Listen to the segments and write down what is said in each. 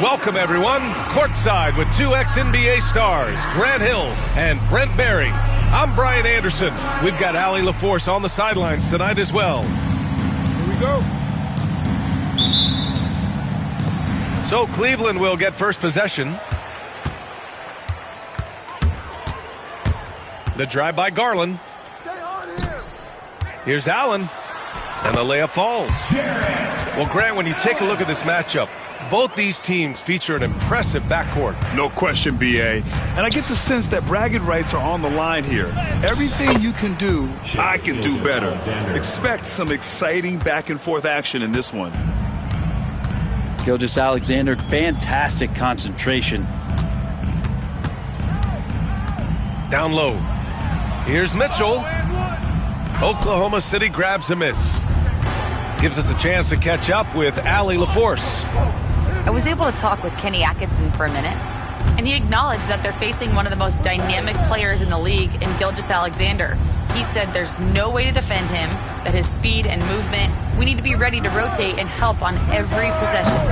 Welcome, everyone, courtside with two ex-NBA stars, Grant Hill and Brent Barry. I'm Brian Anderson. We've got Allie LaForce on the sidelines tonight as well. Here we go. So Cleveland will get first possession. The drive by Garland. Stay on here. Here's Allen. And the layup falls. Well, Grant, when you take a look at this matchup, both these teams feature an impressive backcourt. No question, B.A. And I get the sense that bragging rights are on the line here. Everything you can do, I can do better. Expect some exciting back-and-forth action in this one. Gilgeous-Alexander, fantastic concentration. Down low. Here's Mitchell. Oklahoma City grabs a miss. Gives us a chance to catch up with Allie LaForce. I was able to talk with Kenny Atkinson for a minute, and he acknowledged that they're facing one of the most dynamic players in the league in Gilgeous-Alexander. He said there's no way to defend him, that his speed and movement, we need to be ready to rotate and help on every possession.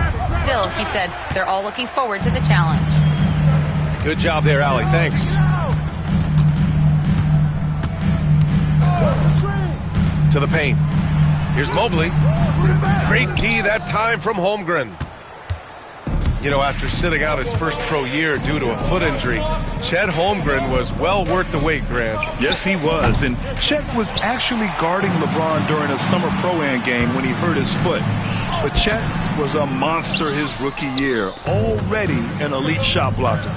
Still, he said they're all looking forward to the challenge. Good job there, Allie. Thanks. To the paint. Here's Mobley. Great D that time from Holmgren. You know, after sitting out his first pro year due to a foot injury, Chet Holmgren was well worth the wait, Grant. Yes, he was. And Chet was actually guarding LeBron during a summer Pro-Am game when he hurt his foot. But Chet was a monster his rookie year, already an elite shot blocker.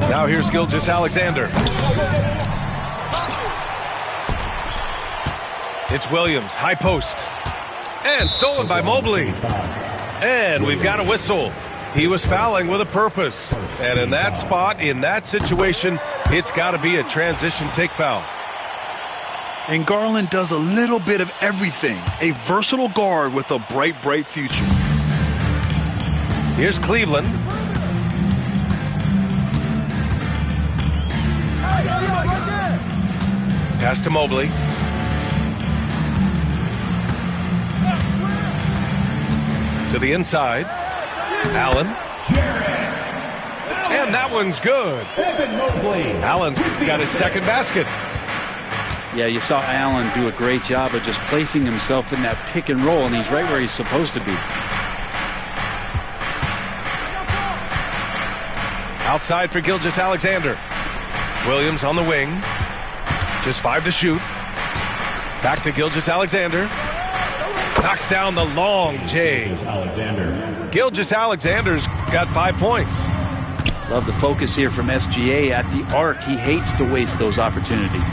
Now here's Gilgeous-Alexander. It's Williams, high post. And stolen by Mobley. And we've got a whistle. He was fouling with a purpose. And in that spot, in that situation, it's got to be a transition take foul. And Garland does a little bit of everything. A versatile guard with a bright, bright future. Here's Cleveland. Pass to Mobley. To the inside. Allen. And that one's good. Allen's got his second basket. Yeah, you saw Allen do a great job of just placing himself in that pick and roll, and he's right where he's supposed to be. Outside for Gilgeous-Alexander. Williams on the wing. Just 5 to shoot. Back to Gilgeous-Alexander. Knocks down the long J. Gilgeous-Alexander's got 5 points. Love the focus here from SGA at the arc. He hates to waste those opportunities.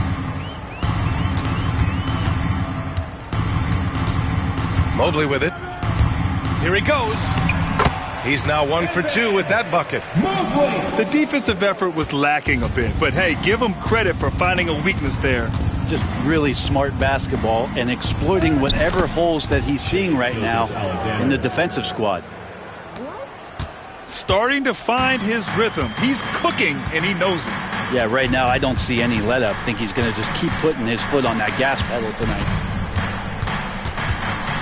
Mobley with it. Here he goes. He's now 1 for 2 with that bucket. The defensive effort was lacking a bit, but hey, give him credit for finding a weakness there. Just really smart basketball and exploiting whatever holes that he's seeing right now in the defensive squad. Starting to find his rhythm. He's cooking, and he knows it. Yeah, right now I don't see any let up. I think he's going to just keep putting his foot on that gas pedal tonight.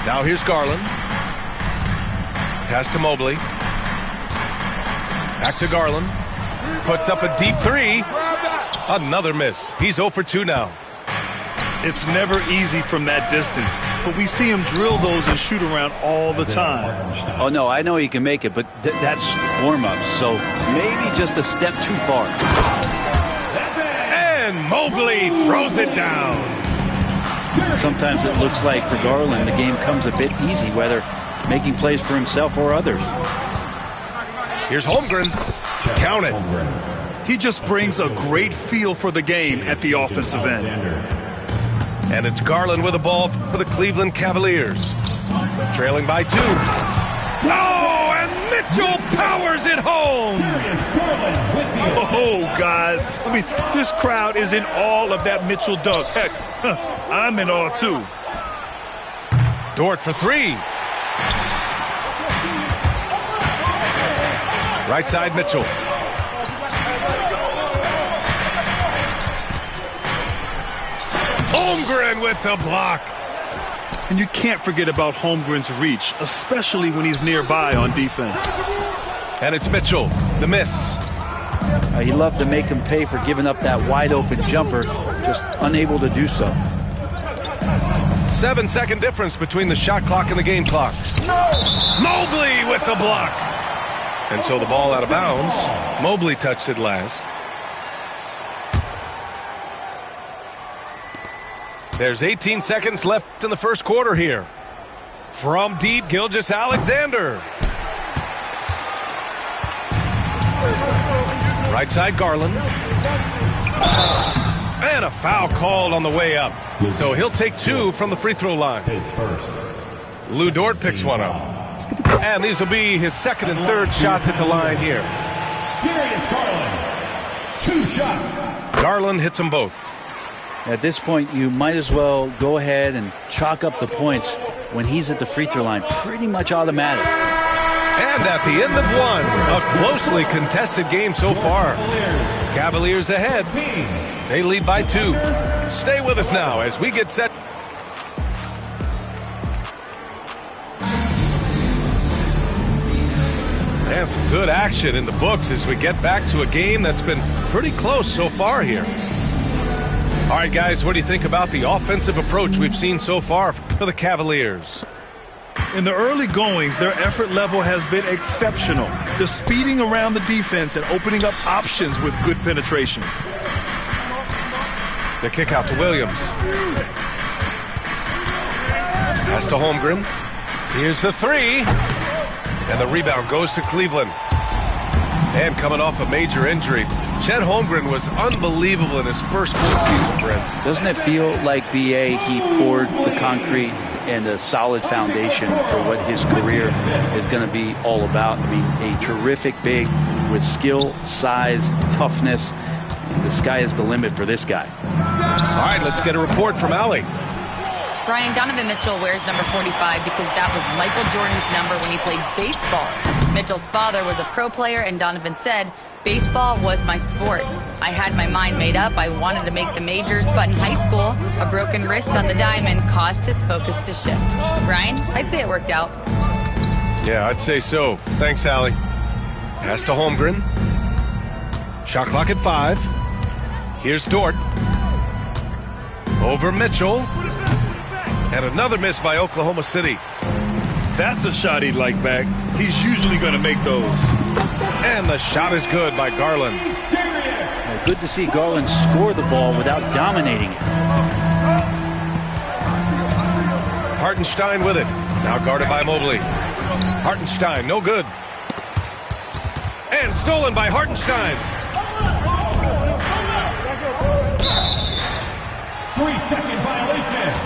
Now here's Garland. Pass to Mobley. Back to Garland. Puts up a deep 3. Another miss. He's 0 for 2 now. It's never easy from that distance, but we see him drill those and shoot around all the time. Oh, no, I know he can make it, but that's warm-up, so maybe just a step too far. And Mobley throws it down. Sometimes it looks like for Garland, the game comes a bit easy, whether making plays for himself or others. Here's Holmgren. Count it. He just brings a great feel for the game at the offensive end. And it's Garland with the ball for the Cleveland Cavaliers. Trailing by 2. Oh, and Mitchell powers it home. Oh, guys. I mean, this crowd is in awe of that Mitchell dunk. Heck, I'm in awe, too. Dort for 3. Right side, Mitchell. Holmgren with the block. And you can't forget about Holmgren's reach, especially when he's nearby on defense. And it's Mitchell, the miss. He loved to make him pay for giving up that wide-open jumper, just unable to do so. 7-second difference between the shot clock and the game clock. No! Mobley with the block. And so the ball out of bounds. Mobley touched it last. There's 18 seconds left in the first quarter here. From deep, Gilgeous-Alexander. Right side, Garland. And a foul called on the way up. So he'll take 2 from the free throw line. Lou Dort picks one up. And these will be his second and third shots at the line here. Darius Garland, 2 shots. Garland hits them both. At this point, you might as well go ahead and chalk up the points when he's at the free throw line. Pretty much automatic. And at the end of one, a closely contested game so far. Cavaliers ahead. They lead by 2. Stay with us now as we get set. And some good action in the books as we get back to a game that's been pretty close so far here. All right, guys, what do you think about the offensive approach we've seen so far for the Cavaliers? In the early goings, their effort level has been exceptional. They're speeding around the defense and opening up options with good penetration. The kick out to Williams. Pass to Holmgren. Here's the 3. And the rebound goes to Cleveland. And coming off a major injury, Chet Holmgren was unbelievable in his first full season, Brent. Doesn't it feel like, B.A., he poured the concrete and a solid foundation for what his career is going to be all about? I mean, a terrific big with skill, size, toughness. And the sky is the limit for this guy. All right, let's get a report from Allie. Brian, Donovan Mitchell wears number 45 because that was Michael Jordan's number when he played baseball. Mitchell's father was a pro player, and Donovan said, "Baseball was my sport. I had my mind made up. I wanted to make the majors, but in high school, a broken wrist on the diamond caused his focus to shift." Brian, I'd say it worked out. Yeah, I'd say so. Thanks, Allie. Pass to Holmgren. Shot clock at 5. Here's Dort. Over Mitchell. And another miss by Oklahoma City. That's a shot he'd like back. He's usually going to make those. And the shot is good by Garland. Well, good to see Garland score the ball without dominating it. Hartenstein with it. Now guarded by Mobley. Hartenstein, no good. And stolen by Hartenstein. 3-second violation.